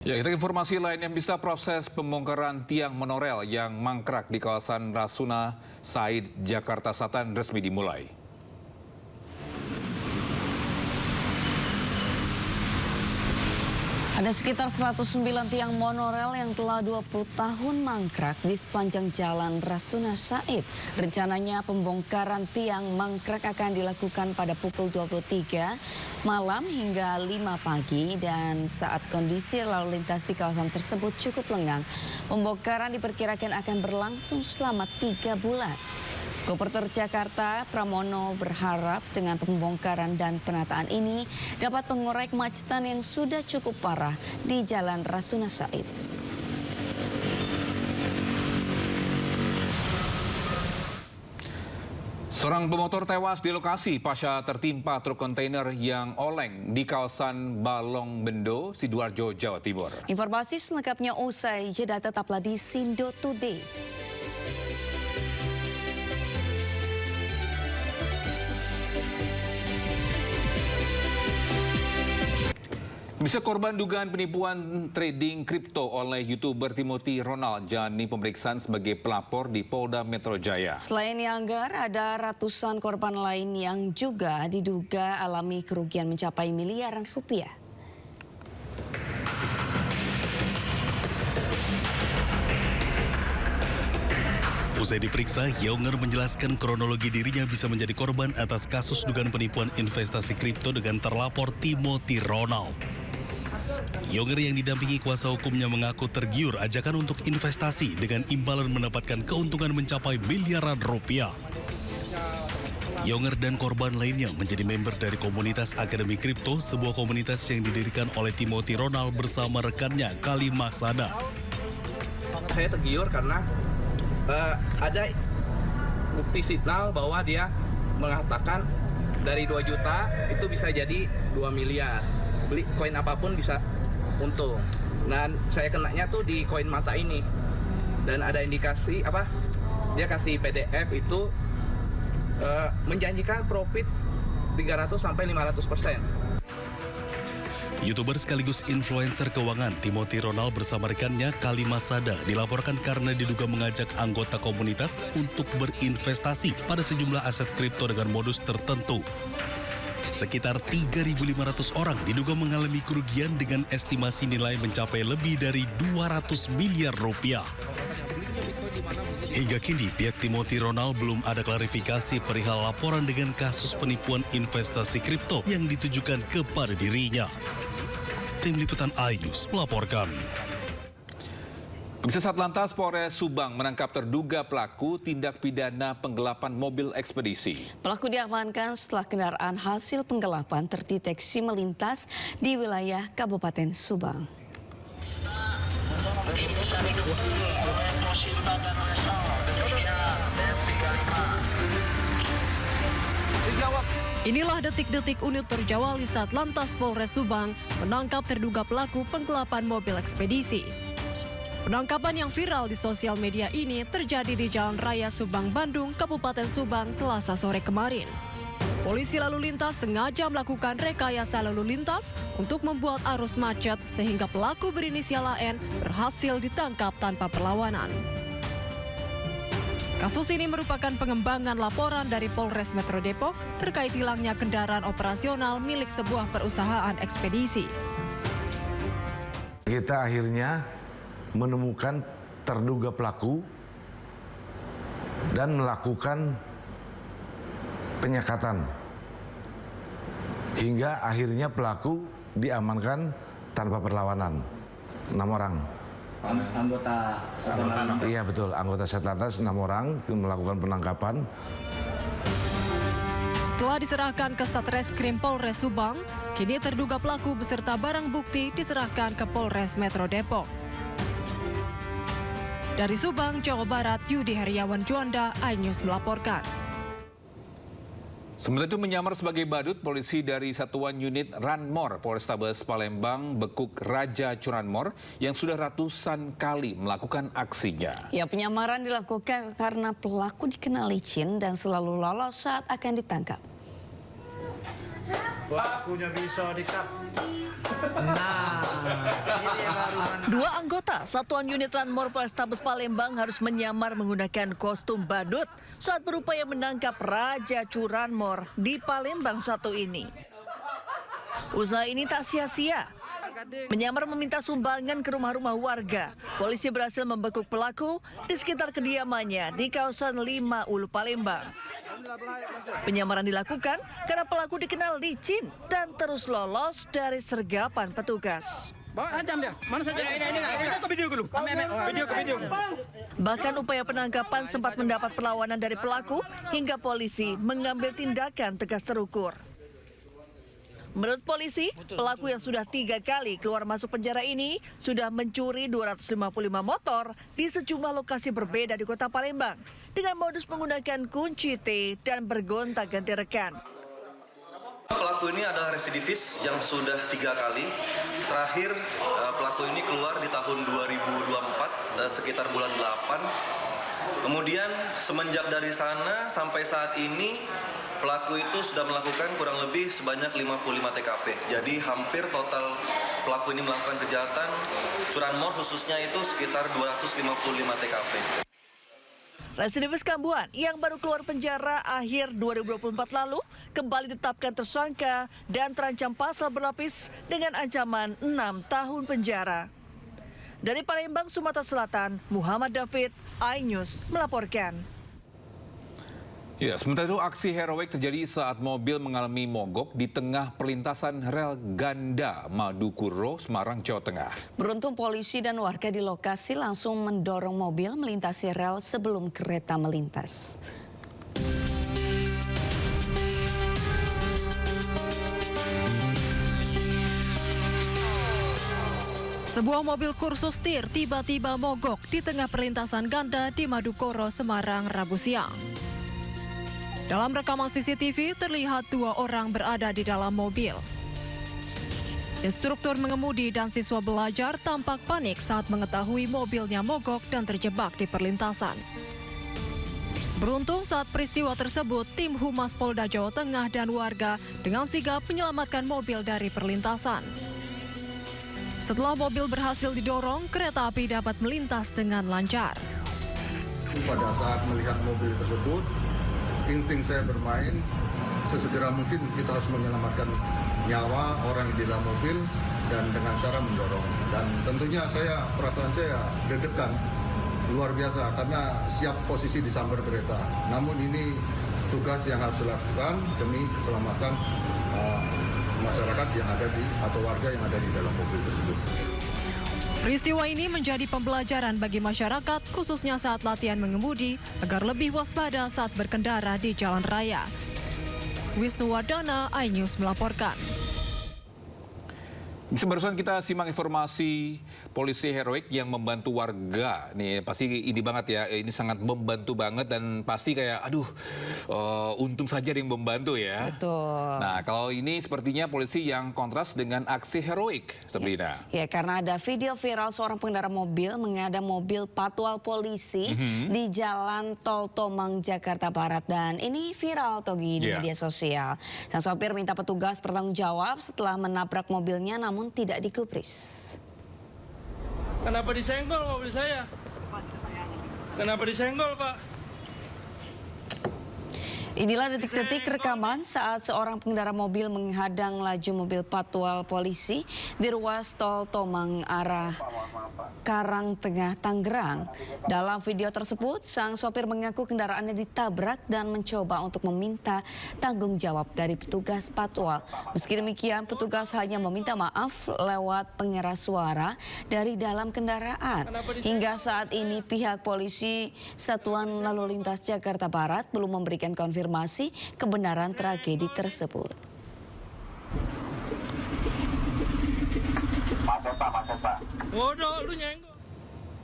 Ya, kita informasi lain yang bisa proses pembongkaran tiang monorel yang mangkrak di kawasan Rasuna Said, Jakarta Selatan resmi dimulai. Ada sekitar 109 tiang monorel yang telah 20 tahun mangkrak di sepanjang jalan Rasuna Said. Rencananya pembongkaran tiang mangkrak akan dilakukan pada pukul 23 malam hingga 5 pagi dan saat kondisi lalu lintas di kawasan tersebut cukup lengang. Pembongkaran diperkirakan akan berlangsung selama 3 bulan. Gubernur Jakarta Pramono berharap dengan pembongkaran dan penataan ini dapat mengurai kemacetan yang sudah cukup parah di Jalan Rasuna Said. Seorang pemotor tewas di lokasi pasca tertimpa truk kontainer yang oleng di kawasan Balong Bendo, Sidoarjo, Jawa Timur. Informasi selengkapnya usai jeda, tetaplah di Sindo Today. Bisa korban dugaan penipuan trading kripto oleh YouTuber Timothy Ronald jalani pemeriksaan sebagai pelapor di Polda Metro Jaya. Selain Yanggar, ada ratusan korban lain yang juga diduga alami kerugian mencapai miliaran rupiah. Usai diperiksa, Yonger menjelaskan kronologi dirinya bisa menjadi korban atas kasus dugaan penipuan investasi kripto dengan terlapor Timothy Ronald. Yonger yang didampingi kuasa hukumnya mengaku tergiur ajakan untuk investasi dengan imbalan mendapatkan keuntungan mencapai miliaran rupiah. Yonger dan korban lainnya menjadi member dari komunitas Akademi Kripto, sebuah komunitas yang didirikan oleh Timothy Ronald bersama rekannya Kali Maksada. Saya tergiur karena ada bukti signal bahwa dia mengatakan dari 2 juta itu bisa jadi 2 miliar. Beli koin apapun bisa untung. Dan saya kenanya tuh di koin mata ini. Dan ada indikasi dia kasih PDF itu menjanjikan profit 300 sampai 500%. YouTuber sekaligus influencer keuangan Timothy Ronald bersama rekannya Kali Maksada dilaporkan karena diduga mengajak anggota komunitas untuk berinvestasi pada sejumlah aset kripto dengan modus tertentu. Sekitar 3.500 orang diduga mengalami kerugian dengan estimasi nilai mencapai lebih dari 200 miliar rupiah. Hingga kini pihak Timothy Ronald belum ada klarifikasi perihal laporan dengan kasus penipuan investasi kripto yang ditujukan kepada dirinya. Tim Liputan iNews melaporkan. Pemirsa, Satlantas Polres Subang menangkap terduga pelaku tindak pidana penggelapan mobil ekspedisi. Pelaku diamankan setelah kendaraan hasil penggelapan terdeteksi melintas di wilayah Kabupaten Subang. Inilah detik-detik unit terjawali Satlantas Polres Subang menangkap terduga pelaku penggelapan mobil ekspedisi. Penangkapan yang viral di sosial media ini terjadi di Jalan Raya Subang, Bandung, Kabupaten Subang, Selasa sore kemarin. Polisi lalu lintas sengaja melakukan rekayasa lalu lintas untuk membuat arus macet sehingga pelaku berinisial AN berhasil ditangkap tanpa perlawanan. Kasus ini merupakan pengembangan laporan dari Polres Metro Depok terkait hilangnya kendaraan operasional milik sebuah perusahaan ekspedisi. Kita akhirnya menemukan terduga pelaku dan melakukan penyekatan. Hingga akhirnya pelaku diamankan tanpa perlawanan. 6 orang. Anggota Satlantas. Iya betul, anggota Satlantas 6 orang melakukan penangkapan. Setelah diserahkan ke Satreskrim Polres Subang, kini terduga pelaku beserta barang bukti diserahkan ke Polres Metro Depok. Dari Subang, Jawa Barat, Yudi Heriawan Juanda, iNews melaporkan. Sementara itu menyamar sebagai badut, polisi dari Satuan Unit Ranmor Polrestabes Palembang bekuk Raja Curanmor yang sudah ratusan kali melakukan aksinya. Ya, penyamaran dilakukan karena pelaku dikenal licin dan selalu lolos saat akan ditangkap. Pelakunya bisa ditangkap. Dua anggota Satuan Unit Ranmor Polrestabes Palembang harus menyamar menggunakan kostum badut saat berupaya menangkap Raja Curanmor di Palembang satu ini. Usaha ini tak sia-sia. Menyamar meminta sumbangan ke rumah-rumah warga, polisi berhasil membekuk pelaku di sekitar kediamannya di kawasan 5 Ulu Palembang. Penyamaran dilakukan karena pelaku dikenal licin dan terus lolos dari sergapan petugas. Bahkan upaya penangkapan sempat mendapat perlawanan dari pelaku hingga polisi mengambil tindakan tegas terukur. Menurut polisi, pelaku yang sudah 3 kali keluar masuk penjara ini sudah mencuri 255 motor di sejumlah lokasi berbeda di kota Palembang dengan modus menggunakan kunci T dan bergonta-ganti rekan. Pelaku ini adalah residivis yang sudah 3 kali. Terakhir pelaku ini keluar di tahun 2024 sekitar bulan 8. Kemudian semenjak dari sana sampai saat ini pelaku itu sudah melakukan kurang lebih sebanyak 55 TKP. Jadi hampir total pelaku ini melakukan kejahatan curanmor khususnya itu sekitar 255 TKP. Residivis Kambuan yang baru keluar penjara akhir 2024 lalu kembali ditetapkan tersangka dan terancam pasal berlapis dengan ancaman 6 tahun penjara. Dari Palembang, Sumatera Selatan, Muhammad David, iNews melaporkan. Ya, sementara itu aksi heroik terjadi saat mobil mengalami mogok di tengah perlintasan rel ganda Madukuro, Semarang, Jawa Tengah. Beruntung polisi dan warga di lokasi langsung mendorong mobil melintasi rel sebelum kereta melintas. Sebuah mobil kursus tir tiba-tiba mogok di tengah perlintasan ganda di Madukuro, Semarang, Rabu siang. Dalam rekaman CCTV terlihat 2 orang berada di dalam mobil. Instruktur mengemudi dan siswa belajar tampak panik saat mengetahui mobilnya mogok dan terjebak di perlintasan. Beruntung saat peristiwa tersebut, tim Humas Polda Jawa Tengah dan warga dengan sigap menyelamatkan mobil dari perlintasan. Setelah mobil berhasil didorong, kereta api dapat melintas dengan lancar. Pada saat melihat mobil tersebut, insting saya bermain, sesegera mungkin kita harus menyelamatkan nyawa orang di dalam mobil dan dengan cara mendorong. Dan tentunya perasaan saya deg-degan luar biasa karena siap posisi disambar kereta. Namun ini tugas yang harus dilakukan demi keselamatan masyarakat yang ada atau warga yang ada di dalam mobil tersebut. Peristiwa ini menjadi pembelajaran bagi masyarakat, khususnya saat latihan mengemudi, agar lebih waspada saat berkendara di jalan raya. Wisnu Wardana, iNews melaporkan. Barusan kita simak informasi polisi heroik yang membantu warga. Nih pasti ini banget ya, ini sangat membantu banget dan pasti kayak untung saja ada yang membantu ya. Betul. Nah kalau ini sepertinya polisi yang kontras dengan aksi heroik, Sabrina. Ya, karena ada video viral seorang pengendara mobil mengadang mobil patwal polisi di Jalan Tol Tomang, Jakarta Barat. Dan ini viral, Togi, di media sosial. Sang sopir minta petugas bertanggung jawab setelah menabrak mobilnya namun tidak digubris. Kenapa disenggol mobil saya? Kenapa disenggol, Pak? Inilah detik-detik rekaman saat seorang pengendara mobil menghadang laju mobil patwal polisi di ruas tol Tomang arah Karangtengah, Tangerang. Dalam video tersebut, sang sopir mengaku kendaraannya ditabrak dan mencoba untuk meminta tanggung jawab dari petugas patwal. Meski demikian, petugas hanya meminta maaf lewat pengeras suara dari dalam kendaraan. Hingga saat ini, pihak polisi Satuan Lalu Lintas Jakarta Barat belum memberikan konfirmasi kebenaran tragedi tersebut. Waduh, lu nyenggol.